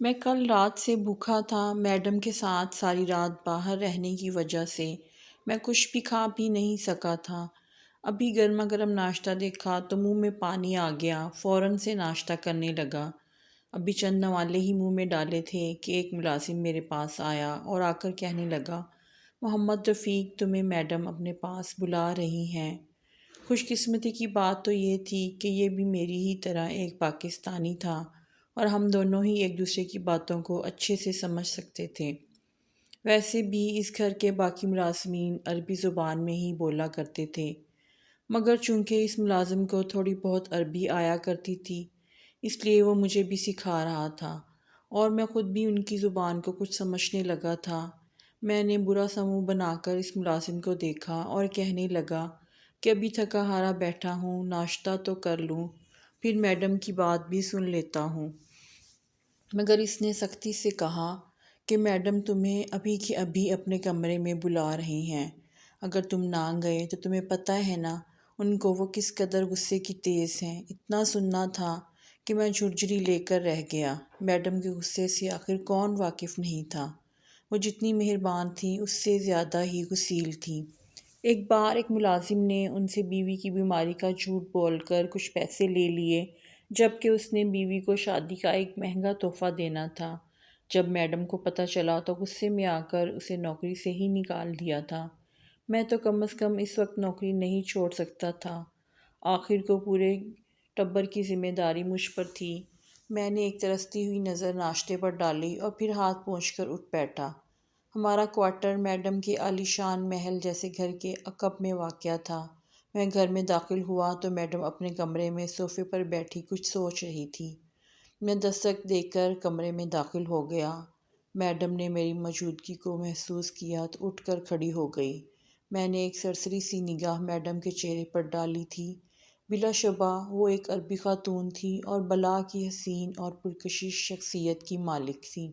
میں کل رات سے بھوکا تھا۔ میڈم کے ساتھ ساری رات باہر رہنے کی وجہ سے میں کچھ بھی کھا پی نہیں سکا تھا۔ ابھی گرما گرم ناشتہ دیکھا تو منہ میں پانی آ گیا، فوراً سے ناشتہ کرنے لگا۔ ابھی چند نوالے ہی منہ میں ڈالے تھے کہ ایک ملازم میرے پاس آیا اور آ کر کہنے لگا، محمد رفیق، تمہیں میڈم اپنے پاس بلا رہی ہیں۔ خوش قسمتی کی بات تو یہ تھی کہ یہ بھی میری ہی طرح ایک پاکستانی تھا اور ہم دونوں ہی ایک دوسرے کی باتوں کو اچھے سے سمجھ سکتے تھے۔ ویسے بھی اس گھر کے باقی ملازمین عربی زبان میں ہی بولا کرتے تھے، مگر چونکہ اس ملازم کو تھوڑی بہت عربی آیا کرتی تھی، اس لیے وہ مجھے بھی سکھا رہا تھا اور میں خود بھی ان کی زبان کو کچھ سمجھنے لگا تھا۔ میں نے برا سا منہ بنا کر اس ملازم کو دیکھا اور کہنے لگا کہ ابھی تھکا ہارا بیٹھا ہوں، ناشتہ تو کر لوں، پھر میڈم کی بات بھی سن لیتا ہوں۔ مگر اس نے سختی سے کہا کہ میڈم تمہیں ابھی کے ابھی اپنے کمرے میں بلا رہی ہیں۔ اگر تم نہ گئے تو تمہیں پتہ ہے نا ان کو وہ کس قدر غصے کی تیز ہیں۔ اتنا سننا تھا کہ میں جھرجھری لے کر رہ گیا۔ میڈم کے غصے سے آخر کون واقف نہیں تھا؟ وہ جتنی مہربان تھیں اس سے زیادہ ہی غصیل تھیں۔ ایک بار ایک ملازم نے ان سے بیوی کی بیماری کا جھوٹ بول کر کچھ پیسے لے لیے، جبکہ اس نے بیوی کو شادی کا ایک مہنگا تحفہ دینا تھا۔ جب میڈم کو پتہ چلا تو غصے میں آ کر اسے نوکری سے ہی نکال دیا تھا۔ میں تو کم از کم اس وقت نوکری نہیں چھوڑ سکتا تھا۔ آخر کو پورے ٹبر کی ذمہ داری مجھ پر تھی۔ میں نے ایک ترستی ہوئی نظر ناشتے پر ڈالی اور پھر ہاتھ پوچھ کر اٹھ بیٹھا۔ ہمارا کوارٹر میڈم کے عالی شان محل جیسے گھر کے عقب میں واقع تھا۔ میں گھر میں داخل ہوا تو میڈم اپنے کمرے میں صوفے پر بیٹھی کچھ سوچ رہی تھی۔ میں دستک دے کر کمرے میں داخل ہو گیا۔ میڈم نے میری موجودگی کو محسوس کیا تو اٹھ کر کھڑی ہو گئی۔ میں نے ایک سرسری سی نگاہ میڈم کے چہرے پر ڈالی تھی۔ بلا شبہ وہ ایک عربی خاتون تھی اور بلا کی حسین اور پرکشش شخصیت کی مالک تھی۔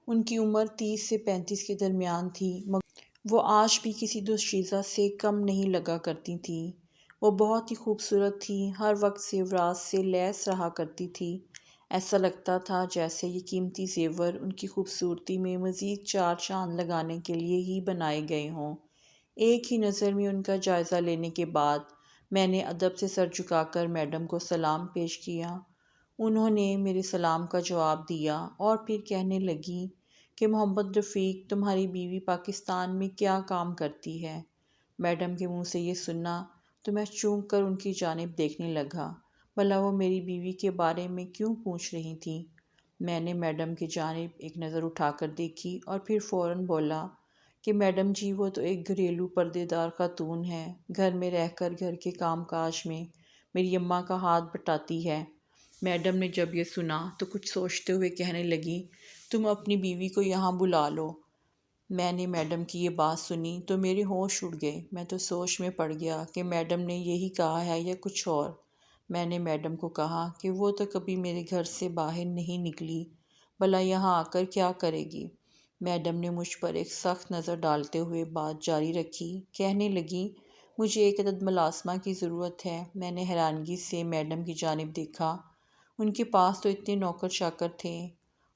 ان کی عمر 30 سے 35 کے درمیان تھی، مگر وہ آج بھی کسی دوشیزہ سے کم نہیں لگا کرتی تھیں۔ وہ بہت ہی خوبصورت تھیں، ہر وقت زیورات سے لیس رہا کرتی تھی۔ ایسا لگتا تھا جیسے یہ قیمتی زیور ان کی خوبصورتی میں مزید چار چاند لگانے کے لیے ہی بنائے گئے ہوں۔ ایک ہی نظر میں ان کا جائزہ لینے کے بعد میں نے ادب سے سر جھکا کر میڈم کو سلام پیش کیا۔ انہوں نے میرے سلام کا جواب دیا اور پھر کہنے لگیں کہ محمد رفیق، تمہاری بیوی پاکستان میں کیا کام کرتی ہے؟ میڈم کے منہ سے یہ سنا تو میں چونک کر ان کی جانب دیکھنے لگا۔ بھلا وہ میری بیوی کے بارے میں کیوں پوچھ رہی تھیں؟ میں نے میڈم کی جانب ایک نظر اٹھا کر دیکھی اور پھر فوراً بولا کہ میڈم جی، وہ تو ایک گھریلو پردے دار خاتون ہے، گھر میں رہ کر گھر کے کام کاج میں میری اماں کا ہاتھ بٹاتی ہے۔ میڈم نے جب یہ سنا تو کچھ سوچتے ہوئے کہنے لگی، تم اپنی بیوی کو یہاں بلا لو۔ میں نے میڈم کی یہ بات سنی تو میرے ہوش اڑ گئے۔ میں تو سوچ میں پڑ گیا کہ میڈم نے یہی کہا ہے یا کچھ اور۔ میں نے میڈم کو کہا کہ وہ تو کبھی میرے گھر سے باہر نہیں نکلی، بھلا یہاں آ کر کیا کرے گی؟ میڈم نے مجھ پر ایک سخت نظر ڈالتے ہوئے بات جاری رکھی، کہنے لگیں، مجھے ایک عدد ملازمہ کی ضرورت ہے۔ میں نے حیرانگی سے میڈم کی جانب دیکھا۔ ان کے پاس تو اتنے نوکر چاکر تھے،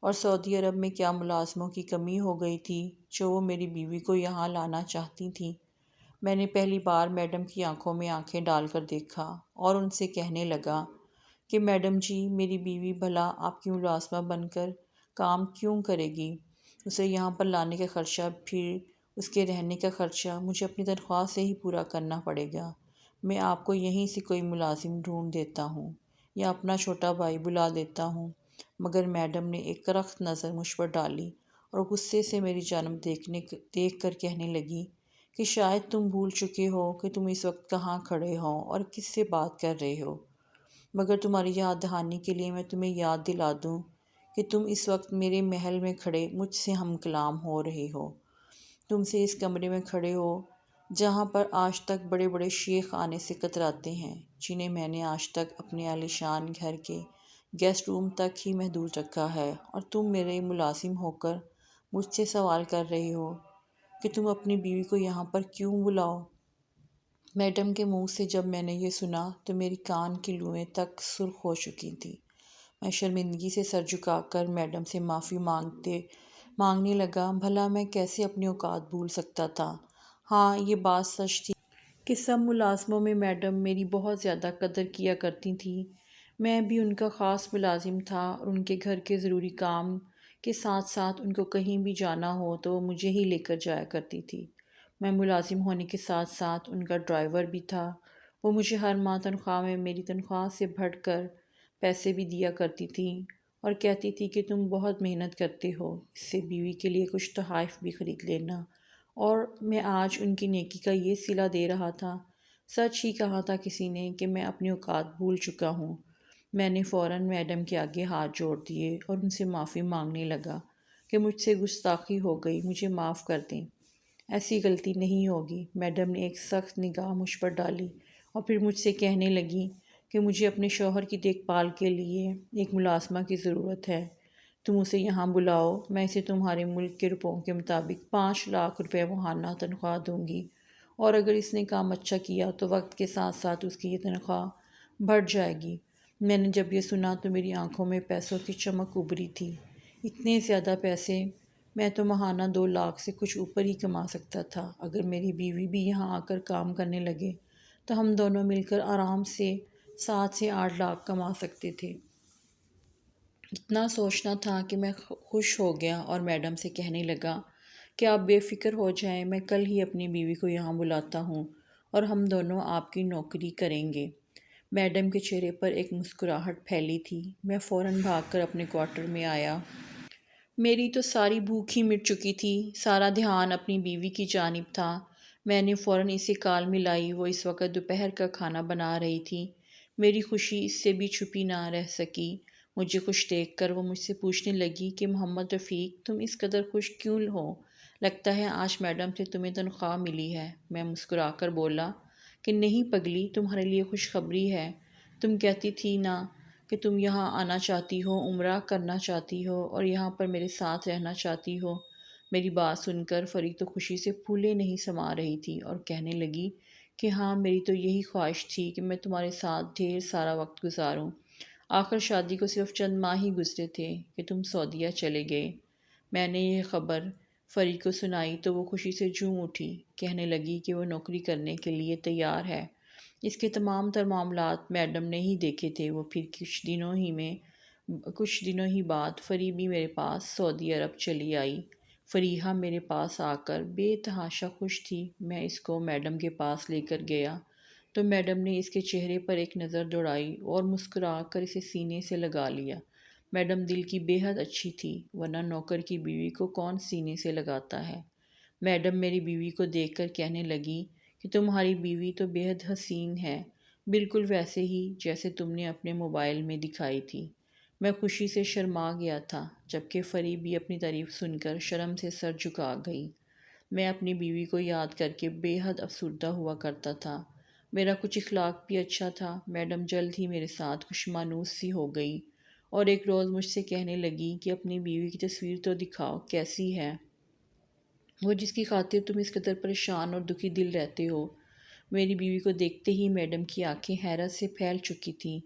اور سعودی عرب میں کیا ملازموں کی کمی ہو گئی تھی جو وہ میری بیوی کو یہاں لانا چاہتی تھیں؟ میں نے پہلی بار میڈم کی آنکھوں میں آنکھیں ڈال کر دیکھا اور ان سے کہنے لگا کہ میڈم جی، میری بیوی بھلا آپ کی ملازمہ بن کر کام کیوں کرے گی؟ اسے یہاں پر لانے کا خرچہ، پھر اس کے رہنے کا خرچہ مجھے اپنی تنخواہ سے ہی پورا کرنا پڑے گا۔ میں آپ کو یہیں سے کوئی ملازم ڈھونڈ دیتا ہوں یا اپنا چھوٹا بھائی بلا دیتا ہوں۔ مگر میڈم نے ایک کرخت نظر مجھ پر ڈالی اور غصے سے میری جانب دیکھ کر کہنے لگی کہ شاید تم بھول چکے ہو کہ تم اس وقت کہاں کھڑے ہو اور کس سے بات کر رہے ہو۔ مگر تمہاری یاد دہانی کے لیے میں تمہیں یاد دلا دوں کہ تم اس وقت میرے محل میں کھڑے مجھ سے ہم کلام ہو رہے ہو۔ تم سے اس کمرے میں کھڑے ہو جہاں پر آج تک بڑے بڑے شیخ آنے سے کتراتے ہیں، جنہیں میں نے آج تک اپنے عالی شان گھر کے گیسٹ روم تک ہی محدود رکھا ہے، اور تم میرے ملازم ہو کر مجھ سے سوال کر رہے ہو کہ تم اپنی بیوی کو یہاں پر کیوں بلاؤ؟ میڈم کے منہ سے جب میں نے یہ سنا تو میری کان کی لوئیں تک سرخ ہو چکی تھیں۔ شرمندگی سے سر جھکا کر میڈم سے معافی مانگنے لگا۔ بھلا میں کیسے اپنی اوقات بھول سکتا تھا؟ ہاں، یہ بات سچ تھی کہ سب ملازموں میں میڈم میری بہت زیادہ قدر کیا کرتی تھیں۔ میں بھی ان کا خاص ملازم تھا اور ان کے گھر کے ضروری کام کے ساتھ ساتھ ان کو کہیں بھی جانا ہو تو وہ مجھے ہی لے کر جایا کرتی تھی۔ میں ملازم ہونے کے ساتھ ساتھ ان کا ڈرائیور بھی تھا۔ وہ مجھے ہر ماہ تنخواہ میں میری تنخواہ سے بڑھ کر پیسے بھی دیا کرتی تھیں اور کہتی تھی کہ تم بہت محنت کرتے ہو، اس سے بیوی کے لیے کچھ تحائف بھی خرید لینا۔ اور میں آج ان کی نیکی کا یہ صلہ دے رہا تھا۔ سچ ہی کہا تھا کسی نے کہ میں اپنی اوقات بھول چکا ہوں۔ میں نے فوراً میڈم کے آگے ہاتھ جوڑ دیے اور ان سے معافی مانگنے لگا کہ مجھ سے گستاخی ہو گئی، مجھے معاف کر دیں، ایسی غلطی نہیں ہوگی۔ میڈم نے ایک سخت نگاہ مجھ پر ڈالی اور پھر مجھ سے کہنے لگی کہ مجھے اپنے شوہر کی دیکھ بھال کے لیے ایک ملازمہ کی ضرورت ہے۔ تم اسے یہاں بلاؤ، میں اسے تمہارے ملک کے روپوں کے مطابق 5 لاکھ روپے ماہانہ تنخواہ دوں گی، اور اگر اس نے کام اچھا کیا تو وقت کے ساتھ ساتھ اس کی یہ تنخواہ بڑھ جائے گی۔ میں نے جب یہ سنا تو میری آنکھوں میں پیسوں کی چمک ابھری تھی۔ اتنے زیادہ پیسے! میں تو ماہانہ 2 لاکھ سے کچھ اوپر ہی کما سکتا تھا۔ اگر میری بیوی بھی یہاں آ کر کام کرنے لگے تو ہم دونوں مل کر آرام سے 7 سے 8 لاکھ کما سکتے تھے۔ اتنا سوچنا تھا کہ میں خوش ہو گیا اور میڈم سے کہنے لگا کہ آپ بے فکر ہو جائیں، میں کل ہی اپنی بیوی کو یہاں بلاتا ہوں اور ہم دونوں آپ کی نوکری کریں گے۔ میڈم کے چہرے پر ایک مسکراہٹ پھیلی تھی۔ میں فوراً بھاگ کر اپنے کوارٹر میں آیا۔ میری تو ساری بھوک ہی مٹ چکی تھی، سارا دھیان اپنی بیوی کی جانب تھا۔ میں نے فوراً اسے کال ملائی۔ وہ اس وقت دوپہر کا کھانا بنا رہی تھی۔ میری خوشی اس سے بھی چھپی نہ رہ سکی۔ مجھے خوش دیکھ کر وہ مجھ سے پوچھنے لگی کہ محمد رفیق، تم اس قدر خوش کیوں ہو؟ لگتا ہے آج میڈم سے تمہیں تنخواہ ملی ہے۔ میں مسکرا کر بولا کہ نہیں پگلی، تمہارے لیے خوشخبری ہے۔ تم کہتی تھی نا کہ تم یہاں آنا چاہتی ہو، عمرہ کرنا چاہتی ہو اور یہاں پر میرے ساتھ رہنا چاہتی ہو۔ میری بات سن کر فری تو خوشی سے پھولے نہیں سما رہی تھی اور کہنے لگی کہ ہاں، میری تو یہی خواہش تھی کہ میں تمہارے ساتھ ڈھیر سارا وقت گزاروں۔ آخر شادی کو صرف چند ماہ ہی گزرے تھے کہ تم سعودیہ چلے گئے۔ میں نے یہ خبر فری کو سنائی تو وہ خوشی سے جھوم اٹھی، کہنے لگی کہ وہ نوکری کرنے کے لیے تیار ہے۔ اس کے تمام تر معاملات میڈم نے ہی دیکھے تھے۔ وہ پھر کچھ دنوں ہی بعد فری بھی میرے پاس سعودی عرب چلی آئی۔ فریحہ میرے پاس آ کر بے تحاشا خوش تھی۔ میں اس کو میڈم کے پاس لے کر گیا تو میڈم نے اس کے چہرے پر ایک نظر دوڑائی اور مسکرا کر اسے سینے سے لگا لیا۔ میڈم دل کی بے حد اچھی تھی، ورنہ نوکر کی بیوی کو کون سینے سے لگاتا ہے۔ میڈم میری بیوی کو دیکھ کر کہنے لگی کہ تمہاری بیوی تو بے حد حسین ہے، بالکل ویسے ہی جیسے تم نے اپنے موبائل میں دکھائی تھی۔ میں خوشی سے شرما گیا تھا، جبکہ فری بھی اپنی تعریف سن کر شرم سے سر جھکا گئی۔ میں اپنی بیوی کو یاد کر کے بے حد افسردہ ہوا کرتا تھا۔ میرا کچھ اخلاق بھی اچھا تھا۔ میڈم جلد ہی میرے ساتھ خوشمانوس سی ہو گئی اور ایک روز مجھ سے کہنے لگی کہ اپنی بیوی کی تصویر تو دکھاؤ، کیسی ہے وہ جس کی خاطر تم اس قدر پریشان اور دکھی دل رہتے ہو۔ میری بیوی کو دیکھتے ہی میڈم کی آنکھیں حیرت سے پھیل چکی تھیں۔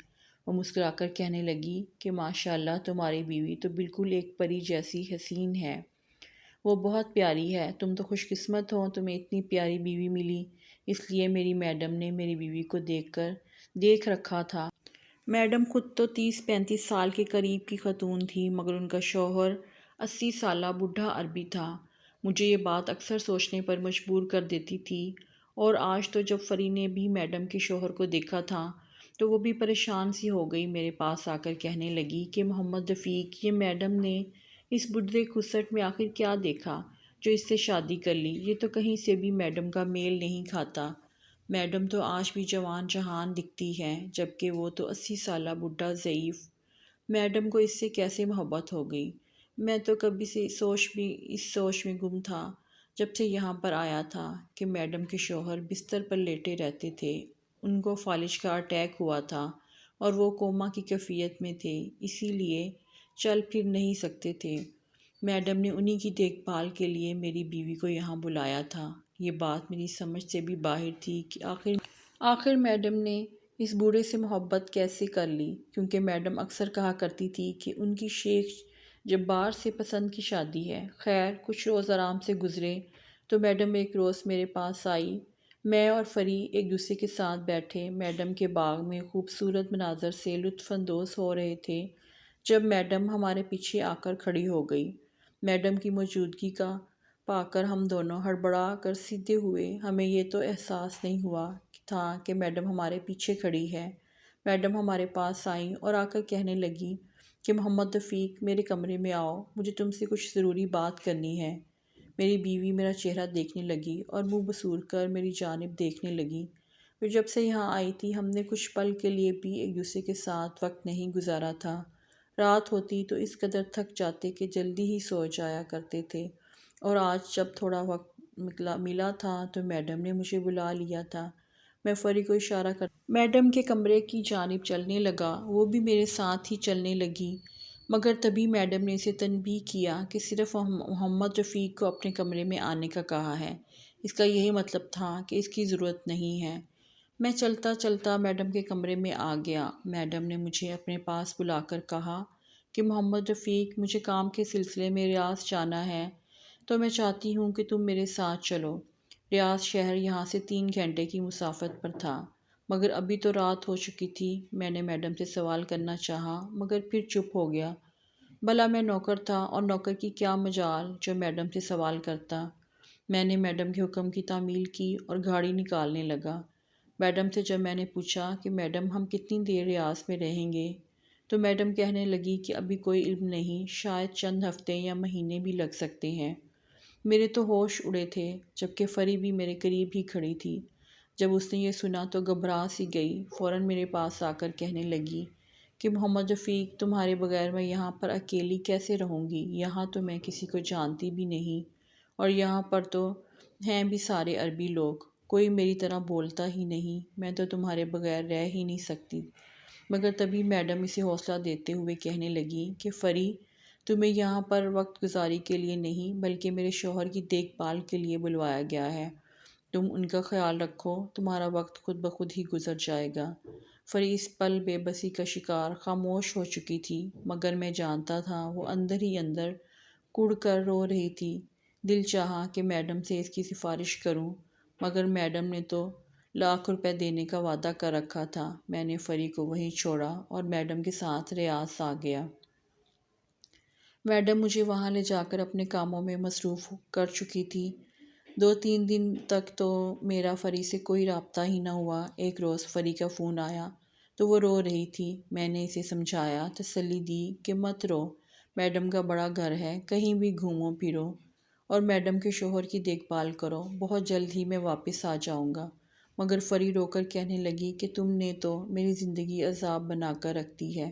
وہ مسکرا کر کہنے لگی کہ ماشاءاللہ، تمہاری بیوی تو بالکل ایک پری جیسی حسین ہے، وہ بہت پیاری ہے۔ تم تو خوش قسمت ہو، تمہیں اتنی پیاری بیوی ملی۔ اس لیے میری میڈم نے میری بیوی کو دیکھ رکھا تھا۔ میڈم خود تو 30-35 سال کے قریب کی خاتون تھی، مگر ان کا شوہر 80 سالہ بوڑھا عربی تھا۔ مجھے یہ بات اکثر سوچنے پر مجبور کر دیتی تھی، اور آج تو جب فری نے بھی میڈم کے شوہر کو دیکھا تھا تو وہ بھی پریشان سی ہو گئی۔ میرے پاس آ کر کہنے لگی کہ محمد رفیق، یہ میڈم نے اس بڈھے کھسٹ میں آخر کیا دیکھا جو اس سے شادی کر لی؟ یہ تو کہیں سے بھی میڈم کا میل نہیں کھاتا۔ میڈم تو آج بھی جوان جہان دکھتی ہے، جبکہ وہ تو 80 سالہ بڈھا ضعیف۔ میڈم کو اس سے کیسے محبت ہو گئی؟ میں تو کبھی سے اس سوچ میں گم تھا جب سے یہاں پر آیا تھا کہ میڈم کے شوہر بستر پر لیٹے رہتے تھے۔ ان کو فالج کا اٹیک ہوا تھا اور وہ کوما کی کیفیت میں تھے، اسی لیے چل پھر نہیں سکتے تھے۔ میڈم نے انہی کی دیکھ بھال کے لیے میری بیوی کو یہاں بلایا تھا۔ یہ بات میری سمجھ سے بھی باہر تھی کہ آخر میڈم نے اس بوڑھے سے محبت کیسے کر لی، کیونکہ میڈم اکثر کہا کرتی تھی کہ ان کی شیخ جبار سے پسند کی شادی ہے۔ خیر کچھ روز آرام سے گزرے تو میڈم ایک روز میرے پاس آئی۔ میں اور فری ایک دوسرے کے ساتھ بیٹھے میڈم کے باغ میں خوبصورت مناظر سے لطف اندوز ہو رہے تھے جب میڈم ہمارے پیچھے آ کر کھڑی ہو گئی۔ میڈم کی موجودگی کا پا کر ہم دونوں ہڑبڑا کر سیدھے ہوئے۔ ہمیں یہ تو احساس نہیں ہوا تھا کہ میڈم ہمارے پیچھے کھڑی ہے۔ میڈم ہمارے پاس آئیں اور آ کر کہنے لگی کہ محمد رفیق میرے کمرے میں آؤ، مجھے تم سے کچھ ضروری بات کرنی ہے۔ میری بیوی میرا چہرہ دیکھنے لگی اور منہ بسور کر میری جانب دیکھنے لگی۔ وہ جب سے یہاں آئی تھی ہم نے کچھ پل کے لیے بھی ایک دوسرے کے ساتھ وقت نہیں گزارا تھا۔ رات ہوتی تو اس قدر تھک جاتے کہ جلدی ہی سو جایا کرتے تھے، اور آج جب تھوڑا وقت ملا تھا تو میڈم نے مجھے بلا لیا تھا۔ میں فری کو اشارہ کر میڈم کے کمرے کی جانب چلنے لگا، وہ بھی میرے ساتھ ہی چلنے لگی، مگر تبھی میڈم نے اسے تنبیہ کیا کہ صرف محمد رفیق کو اپنے کمرے میں آنے کا کہا ہے، اس کا یہی مطلب تھا کہ اس کی ضرورت نہیں ہے۔ میں چلتا چلتا میڈم کے کمرے میں آ گیا۔ میڈم نے مجھے اپنے پاس بلا کر کہا کہ محمد رفیق مجھے کام کے سلسلے میں ریاض جانا ہے، تو میں چاہتی ہوں کہ تم میرے ساتھ چلو۔ ریاض شہر یہاں سے 3 گھنٹے کی مسافت پر تھا، مگر ابھی تو رات ہو چکی تھی۔ میں نے میڈم سے سوال کرنا چاہا مگر پھر چپ ہو گیا۔ بھلا میں نوکر تھا اور نوکر کی کیا مجال جو میڈم سے سوال کرتا۔ میں نے میڈم کے حکم کی تعمیل کی اور گاڑی نکالنے لگا۔ میڈم سے جب میں نے پوچھا کہ میڈم ہم کتنی دیر ریاض میں رہیں گے، تو میڈم کہنے لگی کہ ابھی کوئی علم نہیں، شاید چند ہفتے یا مہینے بھی لگ سکتے ہیں۔ میرے تو ہوش اڑے تھے، جبکہ فری بھی میرے قریب ہی کھڑی تھی۔ جب اس نے یہ سنا تو گھبرا سی گئی، فوراً میرے پاس آ کر کہنے لگی کہ محمد رفیق تمہارے بغیر میں یہاں پر اکیلی کیسے رہوں گی؟ یہاں تو میں کسی کو جانتی بھی نہیں، اور یہاں پر تو ہیں بھی سارے عربی لوگ، کوئی میری طرح بولتا ہی نہیں، میں تو تمہارے بغیر رہ ہی نہیں سکتی۔ مگر تبھی میڈم اسے حوصلہ دیتے ہوئے کہنے لگی کہ فری تمہیں یہاں پر وقت گزاری کے لیے نہیں بلکہ میرے شوہر کی دیکھ بھال کے لیے بلوایا گیا ہے، تم ان کا خیال رکھو، تمہارا وقت خود بخود ہی گزر جائے گا۔ فری اس پل بے بسی کا شکار خاموش ہو چکی تھی، مگر میں جانتا تھا وہ اندر ہی اندر کڑ کر رو رہی تھی۔ دل چاہا کہ میڈم سے اس کی سفارش کروں، مگر میڈم نے تو ₹1,00,000 دینے کا وعدہ کر رکھا تھا۔ میں نے فری کو وہیں چھوڑا اور میڈم کے ساتھ ریاض آ گیا۔ میڈم مجھے وہاں لے جا کر اپنے کاموں میں مصروف کر چکی تھی۔ 2-3 دن تک تو میرا فری سے کوئی رابطہ ہی نہ ہوا۔ ایک روز فری کا فون آیا تو وہ رو رہی تھی۔ میں نے اسے سمجھایا، تسلی دی کہ مت رو، میڈم کا بڑا گھر ہے، کہیں بھی گھومو پھرو اور میڈم کے شوہر کی دیکھ بھال کرو، بہت جلد ہی میں واپس آ جاؤں گا۔ مگر فری رو کر کہنے لگی کہ تم نے تو میری زندگی عذاب بنا کر رکھ دی ہے۔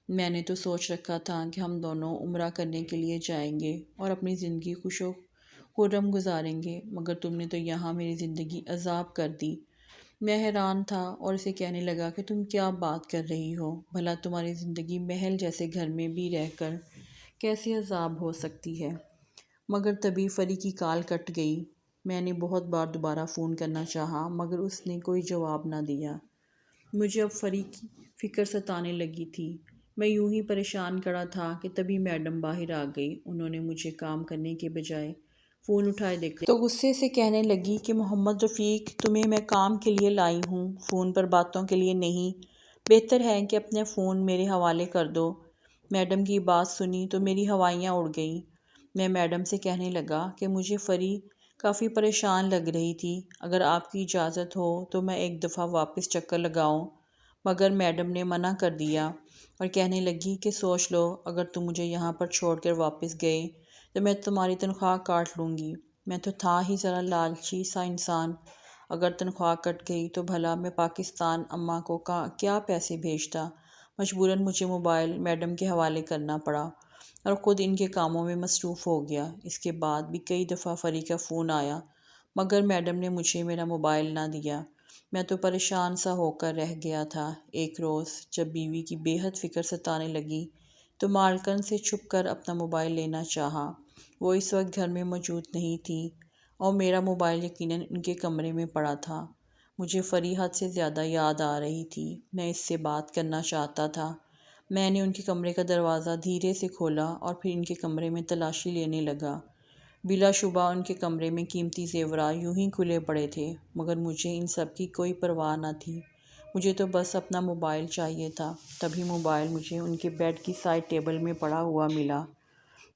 میں نے تو سوچ رکھا تھا کہ ہم دونوں عمرہ کرنے کے لیے جائیں گے اور اپنی زندگی خوش و خرم گزاریں گے، مگر تم نے تو یہاں میری زندگی عذاب کر دی۔ میں حیران تھا اور اسے کہنے لگا کہ تم کیا بات کر رہی ہو، بھلا تمہاری زندگی محل جیسے گھر میں بھی رہ کر کیسے عذاب ہو سکتی ہے؟ مگر تبھی فری کی کال کٹ گئی۔ میں نے بہت بار دوبارہ فون کرنا چاہا مگر اس نے کوئی جواب نہ دیا۔ مجھے اب فری کی فکر ستانے لگی تھی۔ میں یوں ہی پریشان کھڑا تھا کہ تبھی میڈم باہر آ گئی۔ انہوں نے مجھے کام کرنے کے بجائے فون اٹھائے دیکھا تو غصے سے کہنے لگی کہ محمد رفیق تمہیں میں کام کے لیے لائی ہوں، فون پر باتوں کے لیے نہیں، بہتر ہے کہ اپنے فون میرے حوالے کر دو۔ میڈم کی بات سنی تو میری ہوائیاں اڑ گئیں۔ میں میڈم سے کہنے لگا کہ مجھے فری کافی پریشان لگ رہی تھی، اگر آپ کی اجازت ہو تو میں ایک دفعہ واپس چکر لگاؤں، مگر میڈم نے منع کر دیا اور کہنے لگی کہ سوچ لو، اگر تم مجھے یہاں پر چھوڑ کر واپس گئے تو میں تمہاری تنخواہ کاٹ لوں گی۔ میں تو تھا ہی ذرا لالچی سا انسان، اگر تنخواہ کٹ گئی تو بھلا میں پاکستان اماں کو کیا پیسے بھیجتا۔ مجبوراً مجھے موبائل میڈم کے حوالے کرنا پڑا اور خود ان کے کاموں میں مصروف ہو گیا۔ اس کے بعد بھی کئی دفعہ فری کا فون آیا مگر میڈم نے مجھے میرا موبائل نہ دیا۔ میں تو پریشان سا ہو کر رہ گیا تھا۔ ایک روز جب بیوی کی بے حد فکر ستانے لگی تو مالکن سے چھپ کر اپنا موبائل لینا چاہا۔ وہ اس وقت گھر میں موجود نہیں تھی اور میرا موبائل یقیناً ان کے کمرے میں پڑا تھا۔ مجھے فری حد سے زیادہ یاد آ رہی تھی۔ میں اس سے بات کرنا چاہتا تھا۔ میں نے ان کے کمرے کا دروازہ دھیرے سے کھولا اور پھر ان کے کمرے میں تلاشی لینے لگا۔ بلا شبہ ان کے کمرے میں قیمتی زیورات یوں ہی کھلے پڑے تھے، مگر مجھے ان سب کی کوئی پرواہ نہ تھی۔ مجھے تو بس اپنا موبائل چاہیے تھا۔ تبھی موبائل مجھے ان کے بیڈ کی سائڈ ٹیبل میں پڑا ہوا ملا۔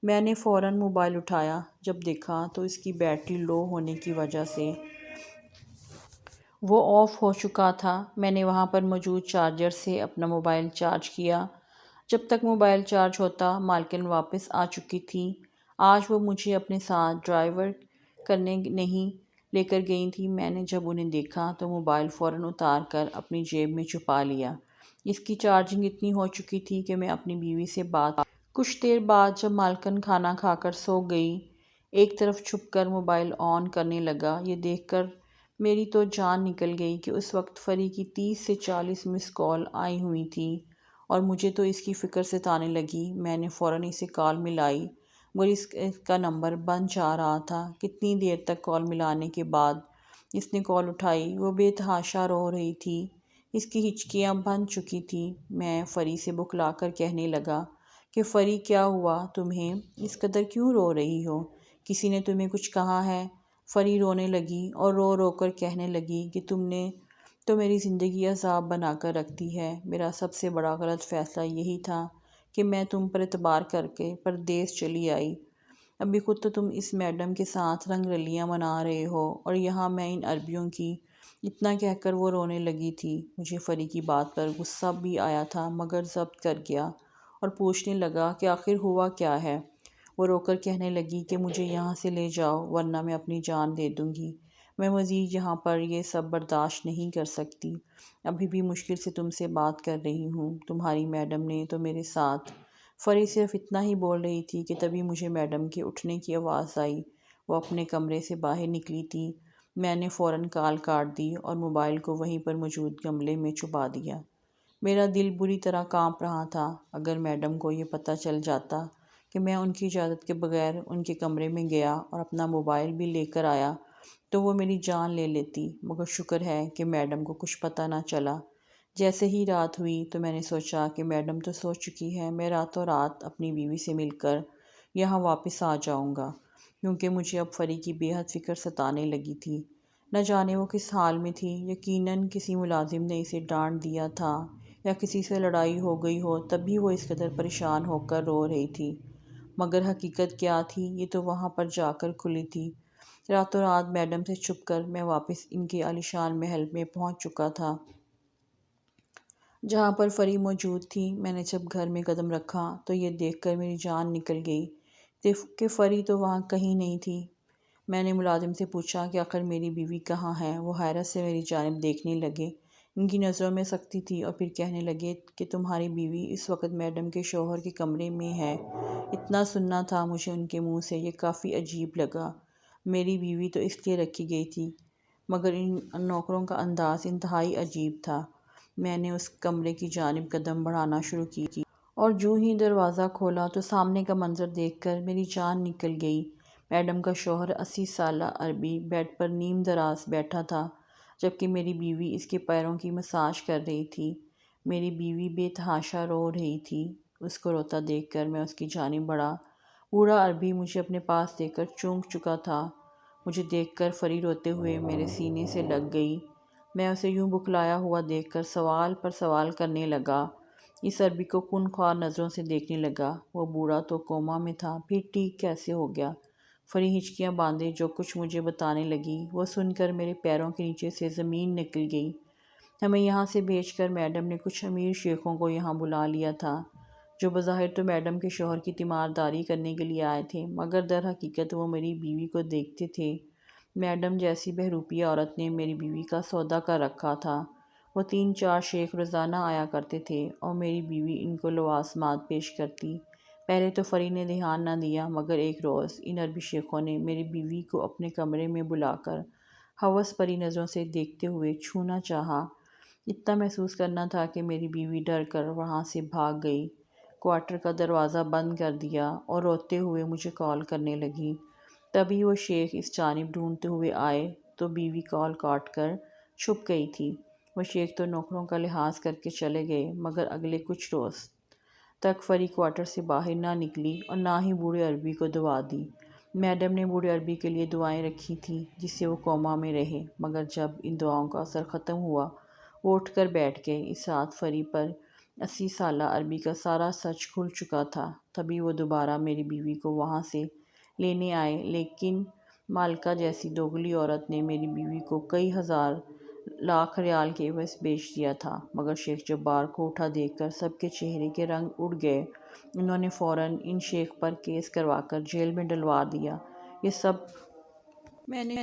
میں نے فوراً موبائل اٹھایا۔ جب دیکھا تو اس کی بیٹری لو ہونے کی وجہ سے وہ آف ہو چکا تھا۔ میں نے وہاں پر موجود چارجر سے اپنا موبائل چارج کیا۔ جب تک موبائل چارج ہوتا مالکن واپس آ چکی تھی۔ آج وہ مجھے اپنے ساتھ ڈرائیو کرنے نہیں لے کر گئی تھی۔ میں نے جب انہیں دیکھا تو موبائل فوراً اتار کر اپنی جیب میں چھپا لیا۔ اس کی چارجنگ اتنی ہو چکی تھی کہ میں اپنی بیوی سے بات کچھ دیر بعد جب مالکن کھانا کھا کر سو گئی، ایک طرف چھپ کر موبائل آن کرنے لگا۔ یہ دیکھ کر میری تو جان نکل گئی کہ اس وقت فری کی 30 سے 40 مس کال آئی ہوئی تھیں اور مجھے تو اس کی فکر ستانے لگی۔ میں نے فوراً اسے کال ملائی مگر اس کا نمبر بند جا رہا تھا۔ کتنی دیر تک کال ملانے کے بعد اس نے کال اٹھائی۔ وہ بے تحاشا رو رہی تھی۔ اس کی ہچکیاں بند چکی تھیں۔ میں فری سے بکلا کر کہنے لگا کہ فری کیا ہوا تمہیں؟ اس قدر کیوں رو رہی ہو؟ کسی نے تمہیں کچھ کہا ہے؟ فری رونے لگی اور رو رو کر کہنے لگی کہ تم نے تو میری زندگی عذاب بنا کر رکھ دی ہے۔ میرا سب سے بڑا غلط فیصلہ یہی تھا کہ میں تم پر اعتبار کر کے پردیس چلی آئی۔ ابھی خود تو تم اس میڈم کے ساتھ رنگ رلیاں منا رہے ہو اور یہاں میں ان عربیوں کی۔ اتنا کہہ کر وہ رونے لگی تھی۔ مجھے فری کی بات پر غصہ بھی آیا تھا مگر ضبط کر گیا اور پوچھنے لگا کہ آخر ہوا کیا ہے؟ وہ رو کر کہنے لگی کہ مجھے یہاں سے لے جاؤ ورنہ میں اپنی جان دے دوں گی۔ میں مزید یہاں پر یہ سب برداشت نہیں کر سکتی۔ ابھی بھی مشکل سے تم سے بات کر رہی ہوں۔ تمہاری میڈم نے تو میرے ساتھ۔ فری صرف اتنا ہی بول رہی تھی کہ تبھی مجھے میڈم کے اٹھنے کی آواز آئی۔ وہ اپنے کمرے سے باہر نکلی تھی۔ میں نے فوراً کال کاٹ دی اور موبائل کو وہیں پر موجود گملے میں چھپا دیا۔ میرا دل بری طرح کانپ رہا تھا۔ اگر میڈم کو یہ پتہ چل جاتا کہ میں ان کی اجازت کے بغیر ان کے کمرے میں گیا اور اپنا موبائل بھی لے کر آیا تو وہ میری جان لے لیتی، مگر شکر ہے کہ میڈم کو کچھ پتہ نہ چلا۔ جیسے ہی رات ہوئی تو میں نے سوچا کہ میڈم تو سو چکی ہے، میں راتوں رات اپنی بیوی سے مل کر یہاں واپس آ جاؤں گا، کیونکہ مجھے اب فری کی بے حد فکر ستانے لگی تھی۔ نہ جانے وہ کس حال میں تھی۔ یقیناً کسی ملازم نے اسے ڈانٹ دیا تھا یا کسی سے لڑائی ہو گئی ہو تبھی وہ اس قدر پریشان ہو کر رو رہی تھی، مگر حقیقت کیا تھی یہ تو وہاں پر جا کر کھلی تھی۔ راتوں رات میڈم سے چھپ کر میں واپس ان کے عالیشان محل میں پہنچ چکا تھا جہاں پر فری موجود تھی۔ میں نے جب گھر میں قدم رکھا تو یہ دیکھ کر میری جان نکل گئی کہ فری تو وہاں کہیں نہیں تھی۔ میں نے ملازم سے پوچھا کہ آخر میری بیوی کہاں ہے؟ وہ حیرت سے میری جانب دیکھنے لگے۔ ان کی نظروں میں سختی تھی اور پھر کہنے لگے کہ تمہاری بیوی اس وقت میڈم کے شوہر کے کمرے میں ہے۔ اتنا سننا تھا مجھے ان کے منہ سے یہ کافی عجیب لگا۔ میری بیوی تو اس لیے رکھی گئی تھی، مگر ان نوکروں کا انداز انتہائی عجیب تھا۔ میں نے اس کمرے کی جانب قدم بڑھانا شروع کی اور جو ہی دروازہ کھولا تو سامنے کا منظر دیکھ کر میری جان نکل گئی۔ میڈم کا شوہر 80 سالہ عربی بیڈ پر نیم دراز بیٹھا تھا، جبکہ میری بیوی اس کے پیروں کی مساج کر رہی تھی۔ میری بیوی بے تحاشا رو رہی تھی۔ اس کو روتا دیکھ کر میں اس کی جانب بڑھا۔ بوڑھا عربی مجھے اپنے پاس دے کر چونک چکا تھا۔ مجھے دیکھ کر فری روتے ہوئے میرے سینے سے لگ گئی۔ میں اسے یوں بکلایا ہوا دیکھ کر سوال پر سوال کرنے لگا۔ اس عربی کو خونخوار نظروں سے دیکھنے لگا۔ وہ بوڑھا تو کوما میں تھا، پھر ٹھیک کیسے ہو گیا؟ فری ہچکیاں باندھے جو کچھ مجھے بتانے لگی وہ سن کر میرے پیروں کے نیچے سے زمین نکل گئی۔ ہمیں یہاں سے بھیج کر میڈم نے کچھ امیر شیخوں کو یہاں بلا لیا تھا، جو بظاہر تو میڈم کے شوہر کی تیمارداری کرنے کے لیے آئے تھے، مگر در حقیقت وہ میری بیوی کو دیکھتے تھے۔ میڈم جیسی بہروپی عورت نے میری بیوی کا سودا کر رکھا تھا۔ وہ 3-4 شیخ روزانہ آیا کرتے تھے اور میری بیوی ان کو لوازمات پیش کرتی۔ پہلے تو فری نے دھیان نہ دیا، مگر ایک روز ان عربی شیخوں نے میری بیوی کو اپنے کمرے میں بلا کر ہوس بھری نظروں سے دیکھتے ہوئے چھونا چاہا۔ اتنا محسوس کرنا تھا کہ میری بیوی ڈر کر وہاں سے بھاگ گئی، کوارٹر کا دروازہ بند کر دیا اور روتے ہوئے مجھے کال کرنے لگی۔ تبھی وہ شیخ اس جانب ڈھونڈتے ہوئے آئے تو بیوی کال کاٹ کر چھپ گئی تھی۔ وہ شیخ تو نوکروں کا لحاظ کر کے چلے گئے، مگر اگلے کچھ روز تک فری کوارٹر سے باہر نہ نکلی اور نہ ہی بوڑھے عربی کو دعا دی۔ میڈم نے بوڑھے عربی کے لیے دعائیں رکھی تھیں جس سے وہ کوما میں رہے، مگر جب ان دعاؤں کا اثر ختم ہوا وہ اٹھ کر بیٹھ گئے۔ اس رات فری پر 80 سالہ عربی کا سارا سچ کھل چکا تھا۔ تبھی وہ دوبارہ میری بیوی کو وہاں سے لینے آئے، لیکن مالکہ جیسی دوگلی عورت نے میری بیوی کو کئی ہزار لاکھ ریال کے عوض بیچ دیا تھا۔ مگر شیخ جبار کو اٹھا دیکھ کر سب کے چہرے کے رنگ اڑ گئے۔ انہوں نے فوراً ان شیخ پر کیس کروا کر جیل میں ڈلوا دیا۔ یہ سب میں نے